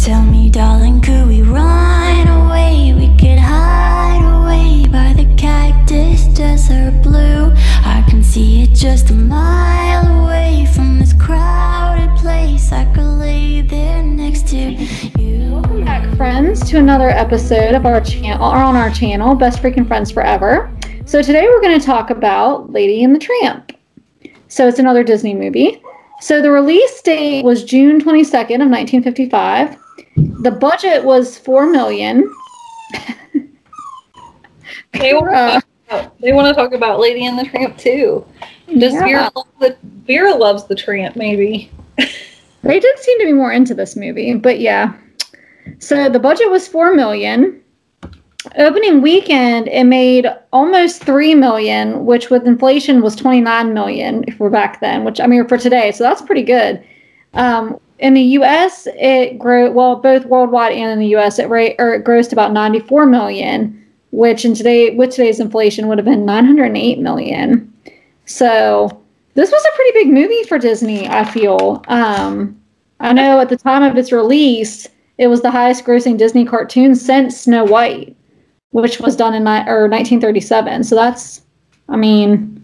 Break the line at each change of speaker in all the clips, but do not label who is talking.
Tell me, darling, could we run away? We could hide away by the cactus desert blue. I can see it just a mile away from this crowded place. I could lay there next to you.
Welcome back, friends, to another episode of our channel, or on our channel, Best Freaking Friends Forever. So today we're going to talk about Lady and the Tramp. So it's another Disney movie. So the release date was June 22nd of 1955. The budget was $4 million.
They want to talk about Lady and the Tramp too. Does Vera loves the Tramp? Maybe
they did seem to be more into this movie, but yeah. So the budget was $4 million. Opening weekend, it made almost $3 million, which with inflation was $29 million if we're back then. Which I mean for today, so that's pretty good. In the U.S., it grew both worldwide and in the U.S. it grossed about $94 million, which with today's inflation would have been $908 million. So this was a pretty big movie for Disney, I feel. I know at the time of its release, it was the highest grossing Disney cartoon since Snow White, which was done in 1937. So that's, I mean...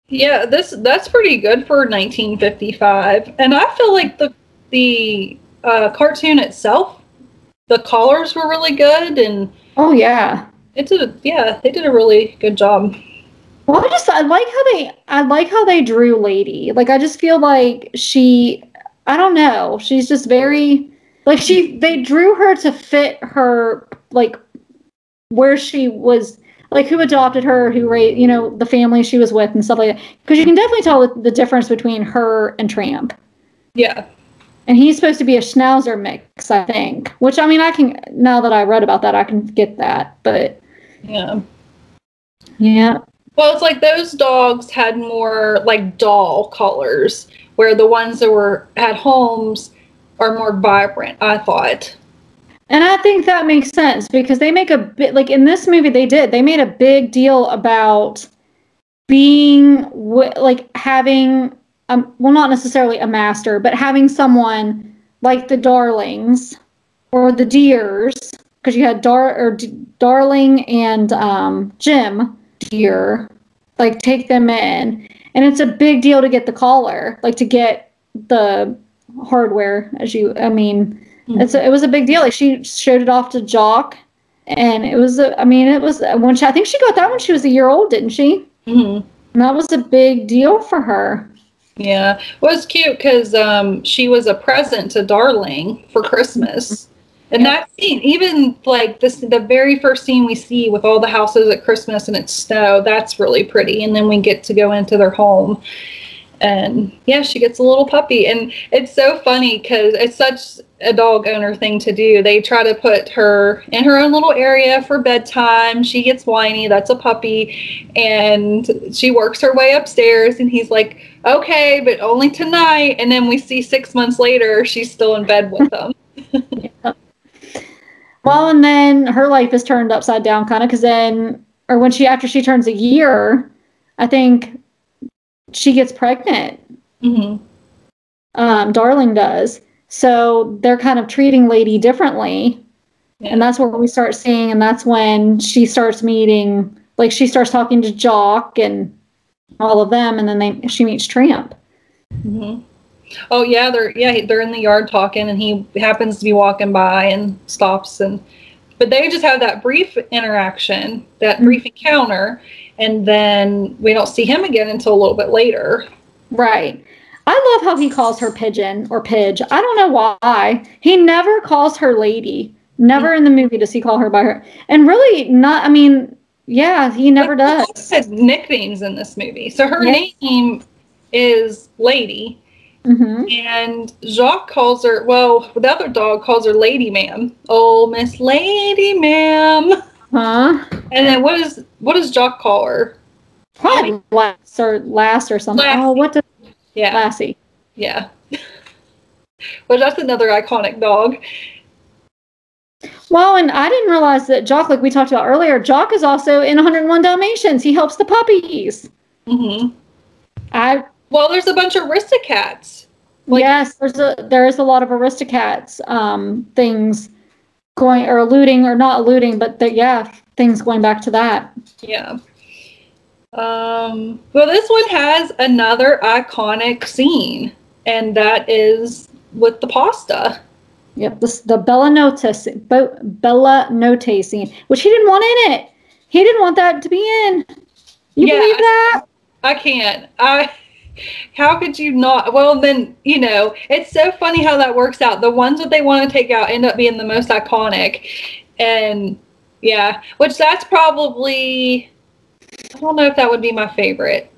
Yeah, that's pretty good for 1955, and I feel like the cartoon itself, the colors were really good, and
oh yeah,
they did a really good job.
Well, I like how they drew Lady. Like I just feel like I don't know, she's just very like they drew her to fit her like where she was. Like, who adopted her, who raised, the family she was with and stuff like that. Because you can definitely tell the difference between her and Tramp.
Yeah.
And he's supposed to be a Schnauzer mix, I think. Which, I mean, now that I read about that, I can get that. But,
yeah.
Yeah.
Well, it's like those dogs had more, like, doll colors. Where the ones that had homes are more vibrant, I thought.
And I think that makes sense because they make a bit, like in this movie they made a big deal about being, like having, well not necessarily a master, but having someone like the Darlings or the Deers, because you had Darling and Jim Deer, like take them in. And it's a big deal to get the collar, like to get the hardware, it was a big deal. Like she showed it off to Jock, and I think she got that when she was a year old, didn't she?
Mm-hmm.
And that was a big deal for her.
Yeah, well, it was cute because she was a present to Darling for Christmas, and that scene, even like the very first scene we see with all the houses at Christmas and it's snow, that's really pretty. And then we get to go into their home. And yeah, she gets a little puppy, and it's so funny because it's such a dog owner thing to do. They try to put her in her own little area for bedtime. She gets whiny. That's a puppy, and she works her way upstairs. And he's like, "Okay, but only tonight." And then we see 6 months later, she's still in bed with them.
Yeah. Well, and then her life is turned upside down, kind of, because after she turns a year, I think. She gets pregnant.
Mm-hmm.
Darling does. So they're kind of treating Lady differently. Yeah. And that's what we start seeing. And that's when she starts meeting, like she starts talking to Jock and all of them. And then she meets Tramp.
Mm-hmm. Oh yeah. They're in the yard talking, and he happens to be walking by and stops. But they just have that brief interaction, that brief encounter. And then we don't see him again until a little bit later.
Right. I love how he calls her Pigeon or Pidge. I don't know why. He never calls her Lady. Never in the movie does he call her by her. And really not, he never does.
She has nicknames in this movie. So her name is Lady.
Mm-hmm. And
Jacques calls her, the other dog calls her Lady Ma'am. Oh, Miss Lady Ma'am.
Huh?
And then what does Jock call her?
Probably Lass or something.
Lassie.
Oh, what
Lassie. Yeah. Well, that's another iconic dog.
Well, and I didn't realize that Jock, like we talked about earlier, Jock is also in 101 Dalmatians. He helps the puppies.
Mm-hmm. Well, there's a bunch of Aristocats Like,
yes, there's a lot of Aristocats things going, or alluding, or not alluding, but things going back to that.
yeah. Well, this one has another iconic scene, and that is with the pasta.
Yep, the Bella Notte scene, which he didn't want in it. He didn't want that to be in. You believe that?
I can't. How could you not? Well, then, it's so funny how that works out. The ones that they want to take out end up being the most iconic. And yeah, which that's probably, I don't know if that would be my favorite.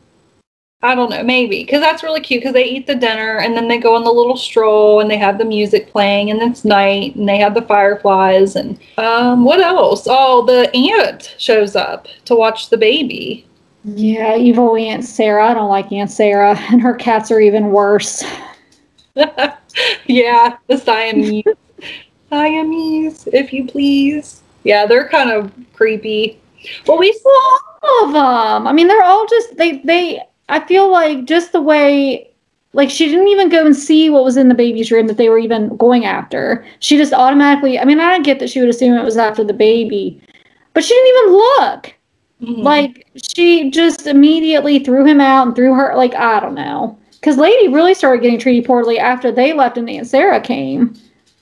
I don't know, maybe, because that's really cute, because they eat the dinner and then they go on the little stroll and they have the music playing and it's night and they have the fireflies and what else? Oh, the aunt shows up to watch the baby.
Yeah, evil Aunt Sarah. I don't like Aunt Sarah, and her cats are even worse.
Yeah, the Siamese. Siamese, if you please. Yeah, they're kind of creepy. Well, we saw
all of them. I mean, they're all just, they I feel like just the way, like, she didn't even go and see what was in the baby's room that they were even going after. She just automatically, I mean, I get that she would assume it was after the baby, but she didn't even look. Mm-hmm. Like, she just immediately threw him out and threw her, like, I don't know. Because Lady really started getting treated poorly after they left and Aunt Sarah came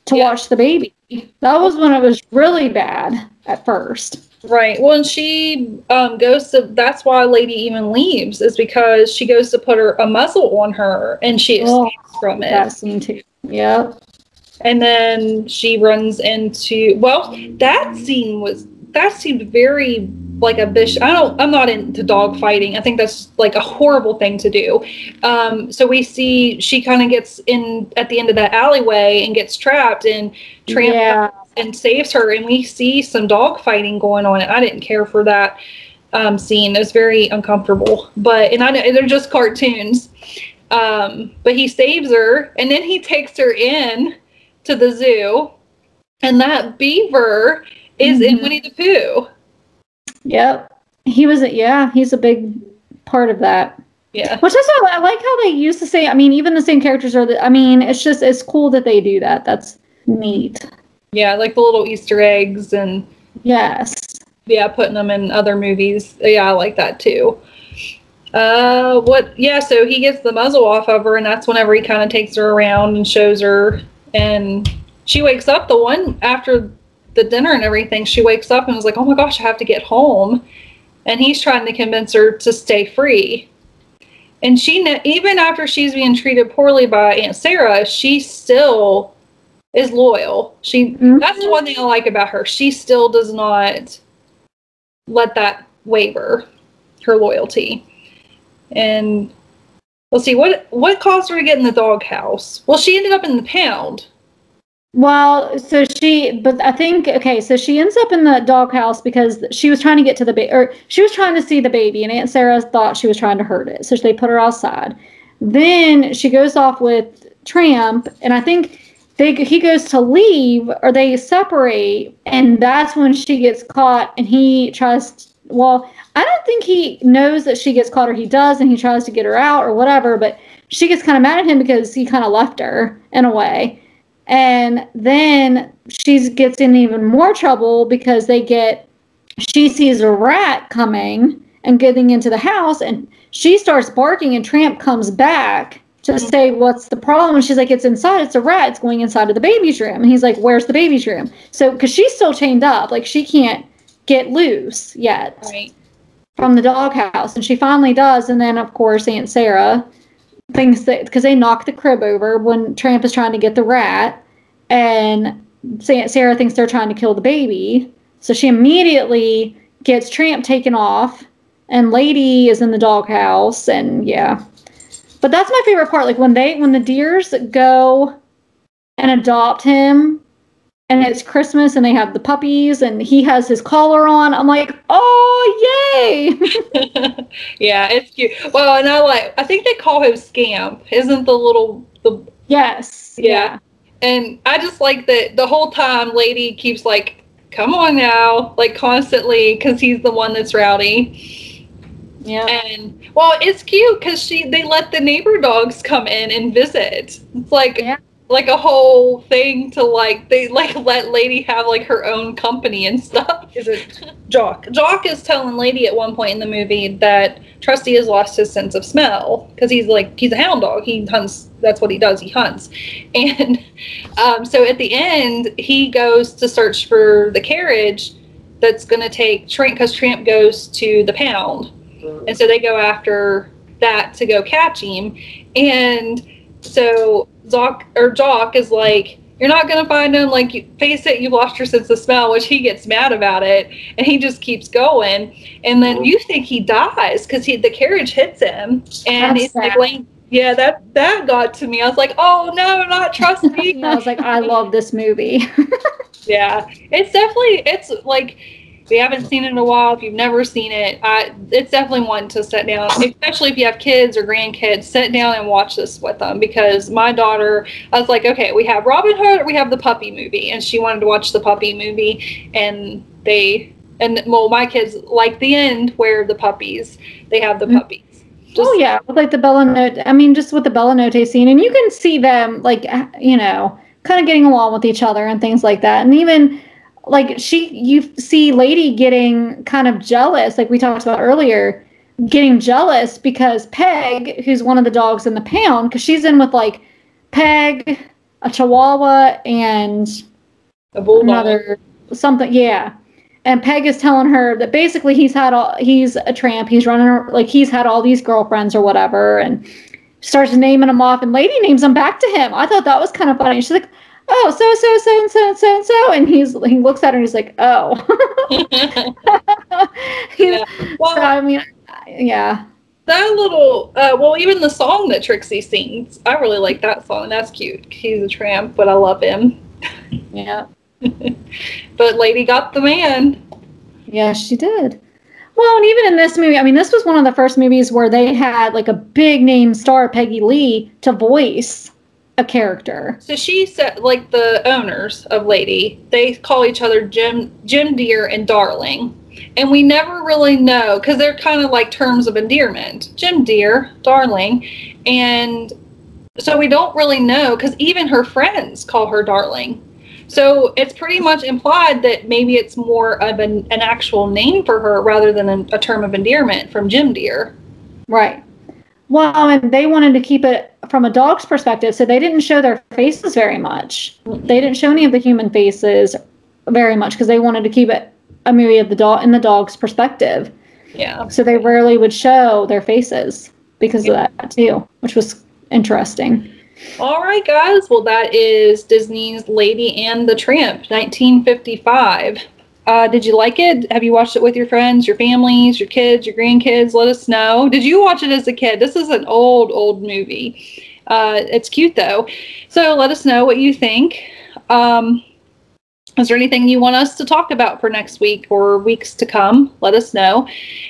to watch the baby. That was when it was really bad at first.
Right. Well, and she goes to, that's why Lady even leaves, is because she goes to put a muzzle on her and she escapes from it.
That scene too. Yep.
And then she runs into, well, that seemed very like a bitch. I'm not into dog fighting. I think that's like a horrible thing to do. So we see she kind of gets in at the end of that alleyway and gets trapped, and Tramp and saves her, and we see some dog fighting going on, and I didn't care for that scene. It was very uncomfortable, and I know they're just cartoons. But he saves her, and then he takes her in to the zoo, and that beaver is in Winnie the Pooh.
Yep. He's a big part of that.
Yeah.
Which I like how they used to say, I mean, even the same characters it's cool that they do that. That's neat.
Yeah, like the little Easter eggs and...
Yes.
Yeah, putting them in other movies. Yeah, I like that too. So he gets the muzzle off of her, and that's whenever he kind of takes her around and shows her, and she wakes up the one after the dinner and everything. She wakes up and was like, oh my gosh, I have to get home. And he's trying to convince her to stay free. And even after she's being treated poorly by Aunt Sarah, she still is loyal. That's the one thing I like about her. She still does not let that waver, her loyalty. And let's see, what caused her to get in the doghouse? Well, she ended up in the pound.
Well, so she ends up in the doghouse because she was trying to get to the baby, or she was trying to see the baby, and Aunt Sarah thought she was trying to hurt it, so they put her outside. Then she goes off with Tramp, and I think he goes to leave, or they separate, and that's when she gets caught, and he tries. I don't think he knows that she gets caught, or he does, and he tries to get her out or whatever, but she gets kind of mad at him because he kind of left her in a way. And then she gets in even more trouble because she sees a rat coming and getting into the house, and she starts barking, and Tramp comes back to say, what's the problem? And she's like, it's inside. It's a rat. It's going inside of the baby's room. And he's like, where's the baby's room? So, because she's still chained up, like she can't get loose yet from the doghouse. And she finally does. And then, of course, Aunt Sarah thinks that, because they knock the crib over when Tramp is trying to get the rat, and Sarah thinks they're trying to kill the baby, so she immediately gets Tramp taken off, and Lady is in the doghouse, and yeah. But that's my favorite part, like when the deers go and adopt him, and it's Christmas, and they have the puppies, and he has his collar on. I'm like, oh, yay!
Yeah, it's cute. Well, and I think they call him Scamp. Isn't the
Yes. Yeah.
And I just like that the whole time Lady keeps like, come on now, like constantly, because he's the one that's rowdy.
Yeah.
And well, it's cute because they let the neighbor dogs come in and visit. It's like like a whole thing to like they like let Lady have like her own company and stuff.
Is it Jock?
Jock is telling Lady at one point in the movie that Trusty has lost his sense of smell because he's a hound dog. He hunts. That's what he does. He hunts. And so at the end, he goes to search for the carriage that's going to take Tramp because Tramp goes to the pound. And so they go after that to go catch him. And so Jock is like, you're not going to find him. Like, face it, you've lost your sense of smell, which he gets mad about it. And he just keeps going. And then you think he dies because the carriage hits him. And he's like, yeah, that got to me. I was like, oh, no, not Trusty.
I was like, I love this movie.
Yeah, it's like, if you haven't seen it in a while, if you've never seen it, it's definitely one to sit down, especially if you have kids or grandkids, sit down and watch this with them. Because my daughter, I was like, okay, we have Robin Hood, or we have the puppy movie, and she wanted to watch the puppy movie, and my kids like the end where they have the puppies.
Yeah, with like the Bellanote. I mean, just with the Bellanote scene, and you can see them like kind of getting along with each other and things like that, and even. Like you see Lady getting kind of jealous, like we talked about earlier, getting jealous because Peg, who's one of the dogs in the pound, because she's in with like Peg, a Chihuahua, and
a bulldog.
Another something, yeah. And Peg is telling her that basically he's a tramp, he's running, like he's had all these girlfriends or whatever, and starts naming them off, and Lady names them back to him. I thought that was kind of funny. She's like, oh, so, and he looks at her and he's like, oh.
Yeah. Well,
so, I mean, yeah.
That little, even the song that Trixie sings, I really like that song. That's cute. He's a tramp, but I love him.
Yeah.
But Lady got the man.
Yeah, she did. Well, and even in this movie, I mean, this was one of the first movies where they had like a big name star, Peggy Lee, to voice a character.
So she said, like the owners of Lady, they call each other Jim Dear and Darling. And we never really know, because they're kind of like terms of endearment. Jim Dear, Darling. And so we don't really know, because even her friends call her Darling. So it's pretty much implied that maybe it's more of an actual name for her rather than a term of endearment from Jim Dear.
Right. Well, and they wanted to keep it from a dog's perspective, so they didn't show their faces very much. They didn't show any of the human faces very much because they wanted to keep it a movie of the dog in the dog's perspective.
Yeah.
So they rarely would show their faces because of that too, which was interesting.
All right, guys. Well, that is Disney's Lady and the Tramp, 1955. Did you like it? Have you watched it with your friends, your families, your kids, your grandkids? Let us know. Did you watch it as a kid? This is an old movie. It's cute, though. So let us know what you think. Is there anything you want us to talk about for next week or weeks to come? Let us know.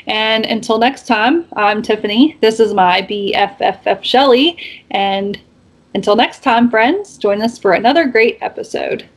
And until next time, I'm Tiffany. This is my BFFF Shelley. And until next time, friends, join us for another great episode.